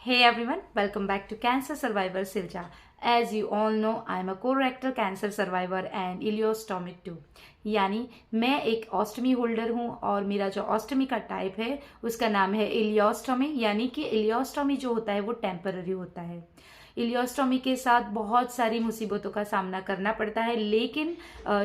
Hey everyone, welcome back to Cancer Survivor Silja. As you all know, I am a colorectal cancer survivor and ileostomy too. यानी मैं एक ऑस्टमी holder हूँ और मेरा जो ऑस्टमी का टाइप है उसका नाम है इलियोस्टोमी। यानी कि इलियोस्टोमी जो होता है वो टेम्पररी होता है। इलियोस्टोमी के साथ बहुत सारी मुसीबतों का सामना करना पड़ता है, लेकिन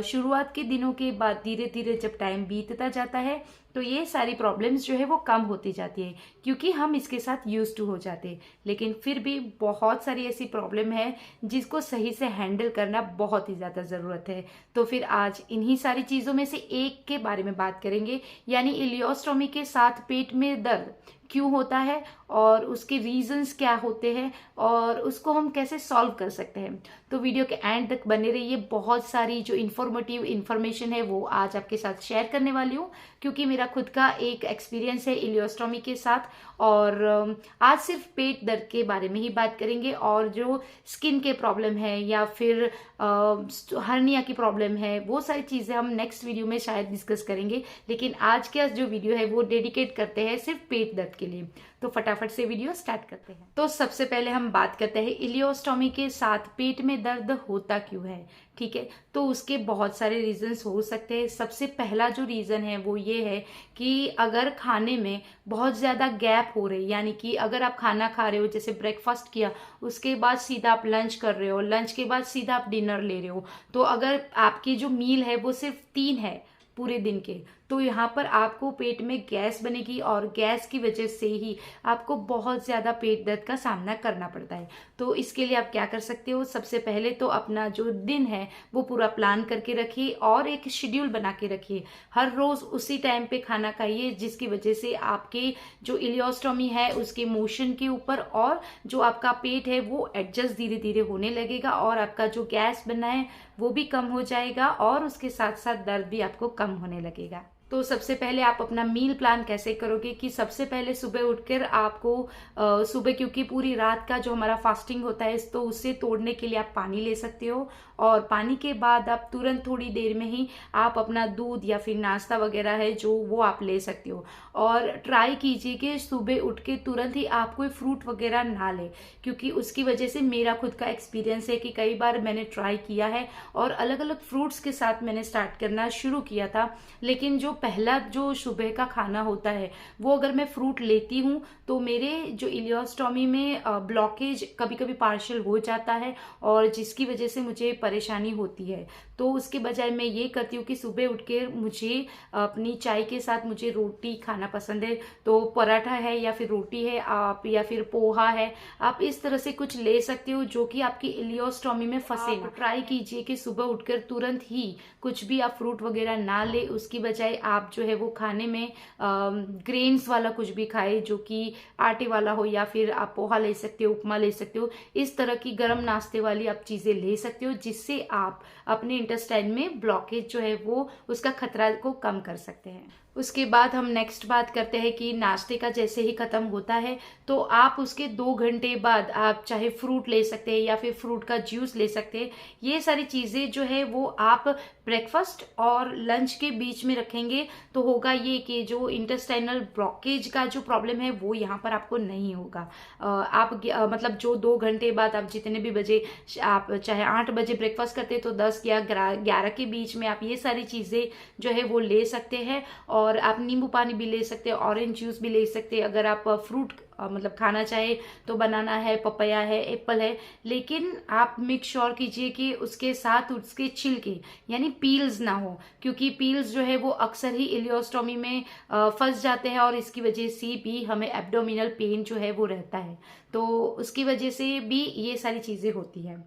शुरुआत के दिनों के बाद धीरे धीरे जब टाइम बीतता जाता है तो ये सारी प्रॉब्लम्स जो है वो कम होती जाती है, क्योंकि हम इसके साथ यूज टू हो जाते हैं। लेकिन फिर भी बहुत सारी ऐसी प्रॉब्लम है जिसको सही से हैंडल करना बहुत ही ज़्यादा ज़रूरत है। तो फिर आज इन्हीं सारी चीज़ों में से एक के बारे में बात करेंगे, यानी इलियोस्टोमी के साथ पेट में दर्द क्यों होता है और उसके रीजंस क्या होते हैं और उसको हम कैसे सॉल्व कर सकते हैं। तो वीडियो के एंड तक बने रहिए। बहुत सारी जो इन्फॉर्मेटिव इन्फॉर्मेशन है वो आज आपके साथ शेयर करने वाली हूँ, क्योंकि मेरा खुद का एक एक्सपीरियंस है इलियोस्टोमी के साथ। और आज सिर्फ पेट दर्द के बारे में ही बात करेंगे, और जो स्किन के प्रॉब्लम है या फिर हर्निया की प्रॉब्लम है वो सारी चीज़ें हम नेक्स्ट वीडियो में शायद डिस्कस करेंगे। लेकिन आज का जो वीडियो है वो डेडिकेट करते हैं सिर्फ पेट दर्द के लिए। तो फटाफट से वीडियो स्टार्ट करते हैं। तो सबसे पहले हम बात करते हैं इलियोस्टोमी के साथ पेट में दर्द होता क्यों है। ठीक है, तो उसके बहुत सारे रीजंस हो सकते हैं। सबसे पहला जो रीजन है वो ये है कि अगर खाने में बहुत ज़्यादा गैप हो रही, यानी कि अगर आप खाना खा रहे हो, जैसे ब्रेकफास्ट किया उसके बाद सीधा आप लंच कर रहे हो, लंच के बाद सीधा आप डिनर ले रहे हो, तो अगर आपकी जो मील है वो सिर्फ 3 है पूरे दिन के, तो यहाँ पर आपको पेट में गैस बनेगी और गैस की वजह से ही आपको बहुत ज़्यादा पेट दर्द का सामना करना पड़ता है। तो इसके लिए आप क्या कर सकते हो, सबसे पहले तो अपना जो दिन है वो पूरा प्लान करके रखिए और एक शेड्यूल बना के रखिए। हर रोज़ उसी टाइम पे खाना खाइए, जिसकी वजह से आपके जो इलियोस्टोमी है उसके मोशन के ऊपर और जो आपका पेट है वो एडजस्ट धीरे धीरे होने लगेगा और आपका जो गैस बनना है वो भी कम हो जाएगा और उसके साथ साथ दर्द भी आपको कम होने लगेगा। तो सबसे पहले आप अपना मील प्लान कैसे करोगे कि सबसे पहले सुबह उठकर आपको सुबह, क्योंकि पूरी रात का जो हमारा फास्टिंग होता है तो उससे तोड़ने के लिए आप पानी ले सकते हो, और पानी के बाद आप तुरंत थोड़ी देर में ही आप अपना दूध या फिर नाश्ता वगैरह है जो वो आप ले सकते हो। और ट्राई कीजिए कि सुबह उठ के तुरंत ही आप कोई फ्रूट वगैरह ना ले, क्योंकि उसकी वजह से मेरा खुद का एक्सपीरियंस है कि कई बार मैंने ट्राई किया है और अलग अलग फ्रूट्स के साथ मैंने स्टार्ट करना शुरू किया था, लेकिन जो पहला जो सुबह का खाना होता है वो अगर मैं फ्रूट लेती हूँ तो मेरे जो इलियोस्टोमी में ब्लॉकेज कभी कभी पार्शियल हो जाता है और जिसकी वजह से मुझे परेशानी होती है। तो उसके बजाय मैं ये करती हूँ कि सुबह उठ के मुझे अपनी चाय के साथ मुझे रोटी खाना पसंद है, तो पराठा है या फिर रोटी है आप या फिर पोहा है, आप इस तरह से कुछ ले सकते हो जो कि आपकी इलियोस्टोमी में फंसे ना। ट्राई कीजिए कि सुबह उठकर तुरंत ही कुछ भी आप फ्रूट वगैरह ना ले, उसकी बजाय आप जो है वो खाने में ग्रेन्स वाला कुछ भी खाए, जो कि आटे वाला हो, या फिर आप पोहा ले सकते हो, उपमा ले सकते हो, इस तरह की गर्म नाश्ते वाली आप चीज़ें ले सकते हो, जिससे आप अपने इंटेस्टाइन में ब्लॉकेज जो है वो उसका खतरा को कम कर सकते हैं। उसके बाद हम नेक्स्ट बात करते हैं कि नाश्ते का जैसे ही ख़त्म होता है तो आप उसके 2 घंटे बाद आप चाहे फ्रूट ले सकते हैं या फिर फ्रूट का जूस ले सकते हैं। ये सारी चीज़ें जो है वो आप ब्रेकफास्ट और लंच के बीच में रखेंगे तो होगा ये कि जो इंटेस्टाइनल ब्लॉकेज का जो प्रॉब्लम है वो यहाँ पर आपको नहीं होगा। मतलब जो 2 घंटे बाद आप जितने भी बजे, आप चाहे 8 बजे ब्रेकफास्ट करते हैं तो 10 या 11 के बीच में आप ये सारी चीज़ें जो है वो ले सकते हैं। और आप नींबू पानी भी ले सकते हैं, ऑरेंज जूस भी ले सकते हैं। अगर आप फ्रूट मतलब खाना चाहे तो बनाना है, पपाया है, एप्पल है, लेकिन आप मेक श्योर कीजिए कि उसके साथ उसके छिलके यानी पील्स ना हो, क्योंकि पील्स जो है वो अक्सर ही इलियोस्टोमी में फंस जाते हैं और इसकी वजह से भी हमें एब्डोमिनल पेन जो है वो रहता है, तो उसकी वजह से भी ये सारी चीज़ें होती हैं।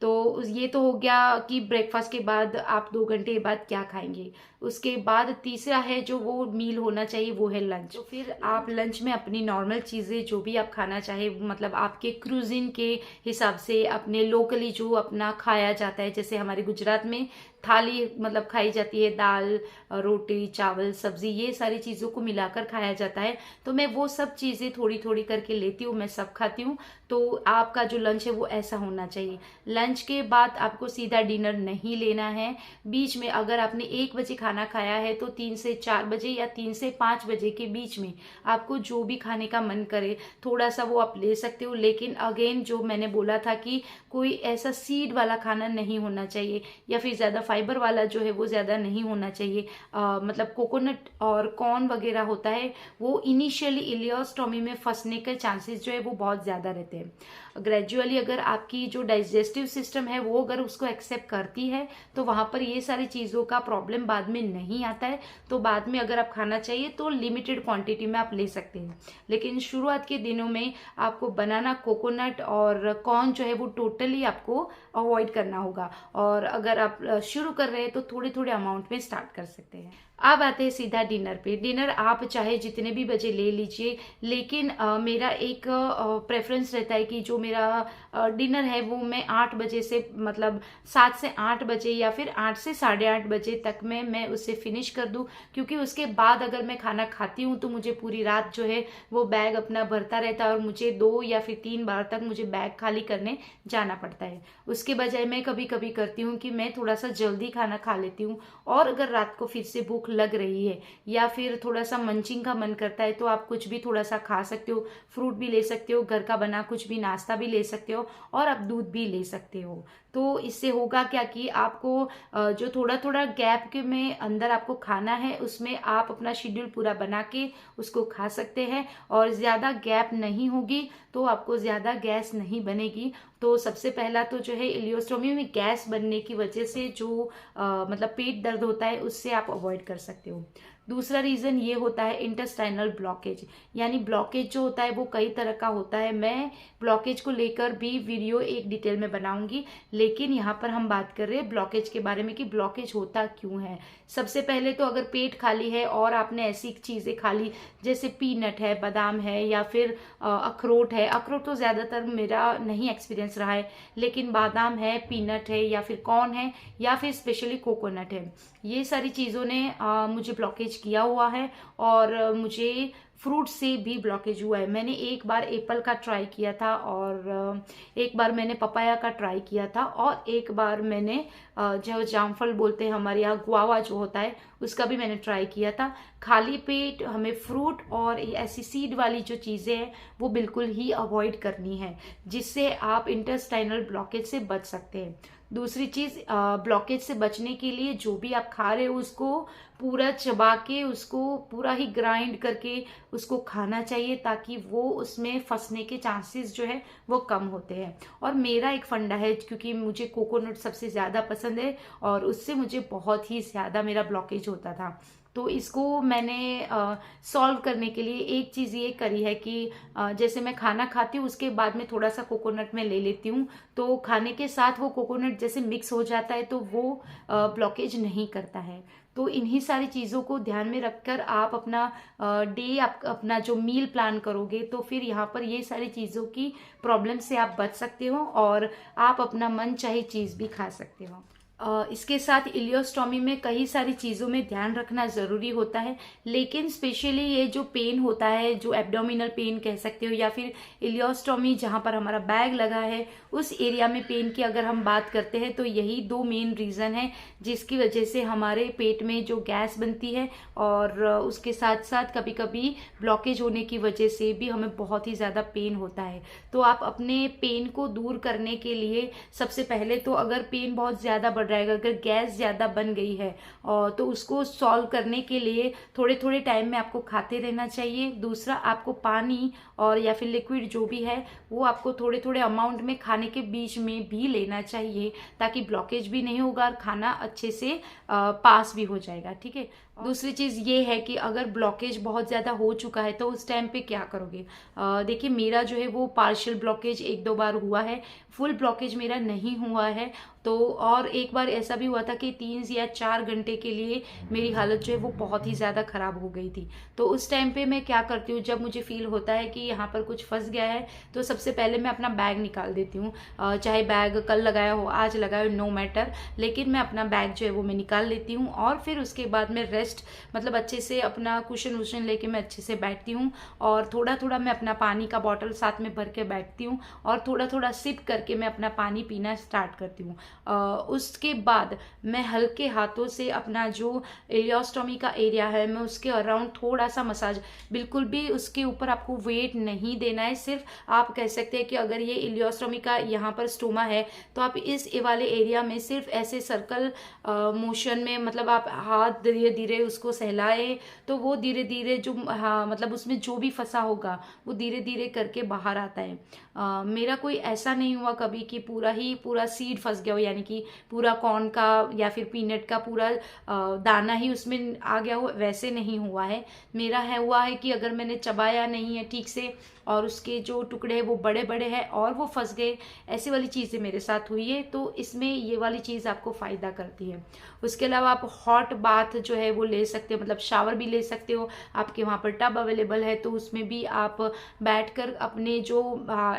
तो ये तो हो गया कि ब्रेकफास्ट के बाद आप 2 घंटे बाद क्या खाएंगे। उसके बाद तीसरा है जो वो मील होना चाहिए वो है लंच। तो फिर आप लंच में अपनी नॉर्मल चीज़ें जो भी आप खाना चाहे, मतलब आपके क्रूजिन के हिसाब से अपने लोकली जो अपना खाया जाता है, जैसे हमारे गुजरात में थाली मतलब खाई जाती है, दाल रोटी चावल सब्जी ये सारी चीज़ों को मिलाकर खाया जाता है, तो मैं वो सब चीज़ें थोड़ी थोड़ी करके लेती हूँ, मैं सब खाती हूँ। तो आपका जो लंच है वो ऐसा होना चाहिए। लंच के बाद आपको सीधा डिनर नहीं लेना है। बीच में अगर आपने 1 बजे खाना खाया है तो 3 से 4 बजे या 3 से 5 बजे के बीच में आपको जो भी खाने का मन करे थोड़ा सा वो आप ले सकते हो। लेकिन अगेन जो मैंने बोला था कि कोई ऐसा सीड वाला खाना नहीं होना चाहिए या फिर ज़्यादा फाइबर वाला जो है वो ज़्यादा नहीं होना चाहिए। मतलब कोकोनट और कॉर्न वगैरह होता है वो इनिशियली इलियोस्टोमी में फंसने के चांसेस जो है वो बहुत ज़्यादा रहते हैं। ग्रेजुअली अगर आपकी जो डाइजेस्टिव सिस्टम है वो अगर उसको एक्सेप्ट करती है तो वहाँ पर ये सारी चीज़ों का प्रॉब्लम बाद में नहीं आता है। तो बाद में अगर आप खाना चाहिए तो लिमिटेड क्वांटिटी में आप ले सकते हैं। लेकिन शुरुआत के दिनों में आपको बनाना कोकोनट और कॉर्न जो है वो टोटली आपको अवॉइड करना होगा। और अगर आप शुरू कर रहे हैं तो थोड़े थोड़े अमाउंट में स्टार्ट कर सकते हैं। अब आते हैं सीधा डिनर पे। डिनर आप चाहे जितने भी बजे ले लीजिए, लेकिन मेरा एक प्रेफरेंस रहता है कि जो मेरा डिनर है वो मैं 8 बजे से मतलब 7 से 8 बजे या फिर 8 से 8:30 बजे तक में मैं उसे फिनिश कर दूं। क्योंकि उसके बाद अगर मैं खाना खाती हूँ तो मुझे पूरी रात जो है वो बैग अपना भरता रहता है और मुझे 2 या फिर 3 बार तक मुझे बैग खाली करने जाना पड़ता है। उसके बजाय मैं कभी कभी करती हूँ कि मैं थोड़ा सा जल्दी खाना खा लेती हूँ, और अगर रात को फिर से भूख लग रही है या फिर थोड़ा सा मंचिंग का मन करता है तो आप कुछ भी थोड़ा सा खा सकते हो। फ्रूट भी ले सकते हो, घर का बना कुछ भी नाश्ता भी ले सकते हो, और आप दूध भी ले सकते हो। तो इससे होगा क्या कि आपको जो थोड़ा थोड़ा गैप के में अंदर आपको खाना है उसमें आप अपना शेड्यूल पूरा बना के उसको खा सकते हैं, और ज़्यादा गैप नहीं होगी तो आपको ज़्यादा गैस नहीं बनेगी। तो सबसे पहला तो जो है इलियोस्टोमी में गैस बनने की वजह से जो मतलब पेट दर्द होता है उससे आप अवॉइड कर सकते हो। दूसरा रीज़न ये होता है इंटेस्टाइनल ब्लॉकेज, यानी ब्लॉकेज जो होता है वो कई तरह का होता है। मैं ब्लॉकेज को लेकर भी वीडियो एक डिटेल में बनाऊंगी, लेकिन यहाँ पर हम बात कर रहे हैं ब्लॉकेज के बारे में कि ब्लॉकेज होता क्यों है। सबसे पहले तो अगर पेट खाली है और आपने ऐसी चीज़ें खा ली जैसे पीनट है, बादाम है, या फिर अखरोट है। अखरोट तो ज़्यादातर मेरा नहीं एक्सपीरियंस रहा है, लेकिन बादाम है, पीनट है, या फिर कॉर्न है, या फिर स्पेशली कोकोनट है, ये सारी चीज़ों ने मुझे ब्लॉकेज किया हुआ है। और मुझे फ्रूट से भी ब्लॉकेज हुआ है। मैंने एक बार एप्पल का ट्राई किया था, और एक बार मैंने पपाया का ट्राई किया था, और एक बार मैंने जो जामफल बोलते हैं हमारे यहाँ, गुआवा जो होता है, उसका भी मैंने ट्राई किया था। खाली पेट हमें फ्रूट और ऐसी सीड वाली जो चीज़ें हैं वो बिल्कुल ही अवॉइड करनी है, जिससे आप इंटेस्टाइनल ब्लॉकेज से बच सकते हैं। दूसरी चीज़, ब्लॉकेज से बचने के लिए जो भी आप खा रहे हो उसको पूरा चबा के, उसको पूरा ही ग्राइंड करके उसको खाना चाहिए, ताकि वो उसमें फंसने के चांसेस जो है वो कम होते हैं। और मेरा एक फंडा है, क्योंकि मुझे कोकोनट सबसे ज़्यादा पसंद है और उससे मुझे बहुत ही ज़्यादा मेरा ब्लॉकेज होता था। तो इसको मैंने सॉल्व करने के लिए एक चीज़ ये करी है कि जैसे मैं खाना खाती हूँ उसके बाद में थोड़ा सा कोकोनट में ले लेती हूँ, तो खाने के साथ वो कोकोनट जैसे मिक्स हो जाता है तो वो ब्लॉकेज नहीं करता है। तो इन्हीं सारी चीज़ों को ध्यान में रखकर आप अपना डे आप अपना जो मील प्लान करोगे तो फिर यहाँ पर ये सारी चीज़ों की प्रॉब्लम से आप बच सकते हो, और आप अपना मन चाहे चीज़ भी खा सकते हो। इसके साथ इलियोस्टोमी में कई सारी चीज़ों में ध्यान रखना ज़रूरी होता है, लेकिन स्पेशली ये जो पेन होता है, जो एब्डोमिनल पेन कह सकते हो, या फिर इलियोस्टोमी जहाँ पर हमारा बैग लगा है उस एरिया में पेन की अगर हम बात करते हैं, तो यही 2 मेन रीज़न है जिसकी वजह से हमारे पेट में जो गैस बनती है, और उसके साथ साथ कभी कभी ब्लॉकेज होने की वजह से भी हमें बहुत ही ज़्यादा पेन होता है। तो आप अपने पेन को दूर करने के लिए सबसे पहले तो, अगर पेन बहुत ज़्यादा रहेगा, अगर गैस ज़्यादा बन गई है और तो उसको सॉल्व करने के लिए थोड़े थोड़े टाइम में आपको खाते रहना चाहिए। दूसरा, आपको पानी और या फिर लिक्विड जो भी है वो आपको थोड़े थोड़े अमाउंट में खाने के बीच में भी लेना चाहिए, ताकि ब्लॉकेज भी नहीं होगा और खाना अच्छे से पास भी हो जाएगा। ठीक है, दूसरी चीज़ ये है कि अगर ब्लॉकेज बहुत ज़्यादा हो चुका है तो उस टाइम पे क्या करोगे। देखिए मेरा जो है वो पार्शियल ब्लॉकेज 1-2 बार हुआ है, फुल ब्लॉकेज मेरा नहीं हुआ है। तो और एक बार ऐसा भी हुआ था कि 3 या 4 घंटे के लिए मेरी हालत जो है वो बहुत ही ज़्यादा ख़राब हो गई थी। तो उस टाइम पे मैं क्या करती हूँ, जब मुझे फ़ील होता है कि यहाँ पर कुछ फँस गया है, तो सबसे पहले मैं अपना बैग निकाल देती हूँ। चाहे बैग कल लगाया हो, आज लगाया हो, नो मैटर, लेकिन मैं अपना बैग जो है वो मैं निकाल लेती हूँ और फिर उसके बाद मैं रेस्ट मतलब अच्छे से अपना कुशन वुशन लेके मैं अच्छे से बैठती हूँ और थोड़ा थोड़ा मैं अपना पानी का बॉटल साथ में भर के बैठती हूँ और थोड़ा थोड़ा सिप करके मैं अपना पानी पीना स्टार्ट करती हूँ। उसके बाद मैं हल्के हाथों से अपना जो इलियोस्टोमी का एरिया है मैं उसके अराउंड थोड़ा सा मसाज, बिल्कुल भी उसके ऊपर आपको वेट नहीं देना है, सिर्फ आप कह सकते हैं कि अगर ये इलियोस्टोमी का यहाँ पर स्टोमा है तो आप इस वाले एरिया में सिर्फ ऐसे सर्कल मोशन में, मतलब आप हाथ धीरे धीरे उसको सहलाए तो वो धीरे धीरे जो, हाँ मतलब उसमें जो भी फंसा होगा वो धीरे धीरे करके बाहर आता है। मेरा कोई ऐसा नहीं हुआ कभी कि पूरा सीड फंस गया हो, यानी कि पूरा कॉर्न का या फिर पीनट का पूरा दाना ही उसमें आ गया हो, वैसे नहीं हुआ है। मेरा हुआ है कि अगर मैंने चबाया नहीं है ठीक से और उसके जो टुकड़े हैं वो बड़े बड़े हैं और वो फंस गए, ऐसी वाली चीज़ें मेरे साथ हुई है। तो इसमें ये वाली चीज़ आपको फ़ायदा करती है। उसके अलावा आप हॉट बाथ जो है वो ले सकते हो, मतलब शावर भी ले सकते हो, आपके वहाँ पर टब अवेलेबल है तो उसमें भी आप बैठकर अपने जो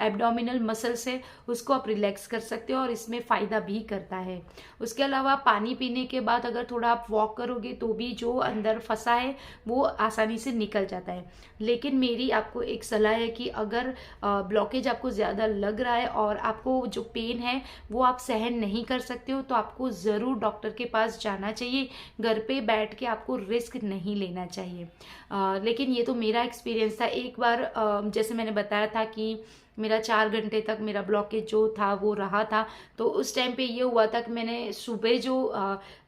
एब्डोमिनल मसल्स है उसको आप रिलैक्स कर सकते हो और इसमें फ़ायदा भी करता है। उसके अलावा पानी पीने के बाद अगर थोड़ा आप वॉक करोगे तो भी जो अंदर फंसा है वो आसानी से निकल जाता है। लेकिन मेरी आपको एक सलाह है कि अगर ब्लॉकेज आपको ज़्यादा लग रहा है और आपको जो पेन है वो आप सहन नहीं कर सकते हो तो आपको ज़रूर डॉक्टर के पास जाना चाहिए। घर पे बैठ के आपको रिस्क नहीं लेना चाहिए। लेकिन ये तो मेरा एक्सपीरियंस था। एक बार जैसे मैंने बताया था कि मेरा 4 घंटे तक मेरा ब्लॉकेज जो था वो रहा था, तो उस टाइम पे ये हुआ था कि मैंने सुबह जो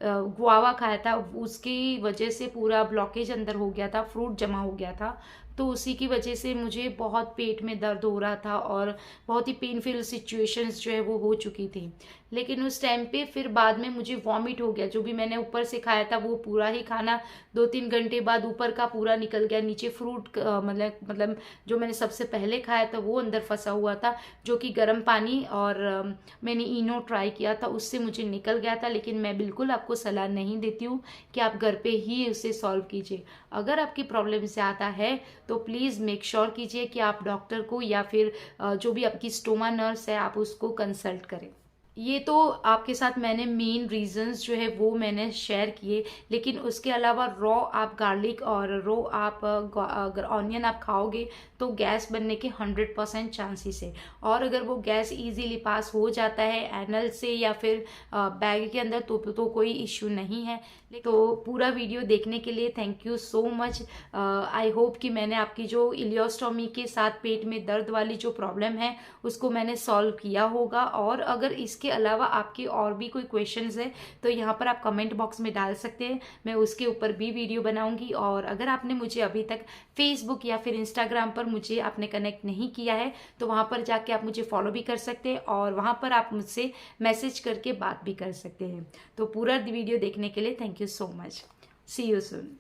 गुआवा खाया था उसकी वजह से पूरा ब्लॉकेज अंदर हो गया था, फ्रूट जमा हो गया था। तो उसी की वजह से मुझे बहुत पेट में दर्द हो रहा था और बहुत ही पेनफुल सिचुएशंस जो है वो हो चुकी थी। लेकिन उस टाइम पे फिर बाद में मुझे वॉमिट हो गया, जो भी मैंने ऊपर से खाया था वो पूरा ही खाना 2-3 घंटे बाद ऊपर का पूरा निकल गया, नीचे फ्रूट मतलब जो मैंने सबसे पहले खाया था वो अंदर फंसा हुआ था, जो कि गर्म पानी और मैंने इनो ट्राई किया था उससे मुझे निकल गया था। लेकिन मैं बिल्कुल आपको सलाह नहीं देती हूँ कि आप घर पे ही उसे सॉल्व कीजिए। अगर आपकी प्रॉब्लम ज़्यादा है तो प्लीज़ मेक श्योर कीजिए कि आप डॉक्टर को या फिर जो भी आपकी स्टोमा नर्स है आप उसको कंसल्ट करें। ये तो आपके साथ मैंने मेन रीजंस जो है वो मैंने शेयर किए, लेकिन उसके अलावा रॉ आप गार्लिक और रॉ आप अगर ऑनियन आप खाओगे तो गैस बनने के 100% चांसेस है। और अगर वो गैस इजीली पास हो जाता है एनल से या फिर बैग के अंदर तो कोई इश्यू नहीं है। तो पूरा वीडियो देखने के लिए thank you so much. I hope कि मैंने आपकी जो इलियोस्टोमी के साथ पेट में दर्द वाली जो प्रॉब्लम है उसको मैंने सॉल्व किया होगा। और अगर इसके अलावा आपके और भी कोई क्वेश्चंस है तो यहाँ पर आप कमेंट बॉक्स में डाल सकते हैं, मैं उसके ऊपर भी वीडियो बनाऊंगी। और अगर आपने मुझे अभी तक फेसबुक या फिर इंस्टाग्राम पर मुझे आपने कनेक्ट नहीं किया है तो वहाँ पर जाके आप मुझे फॉलो भी कर सकते हैं और वहाँ पर आप मुझसे मैसेज करके बात भी कर सकते हैं। तो पूरा वीडियो देखने के लिए thank you so much. See you soon.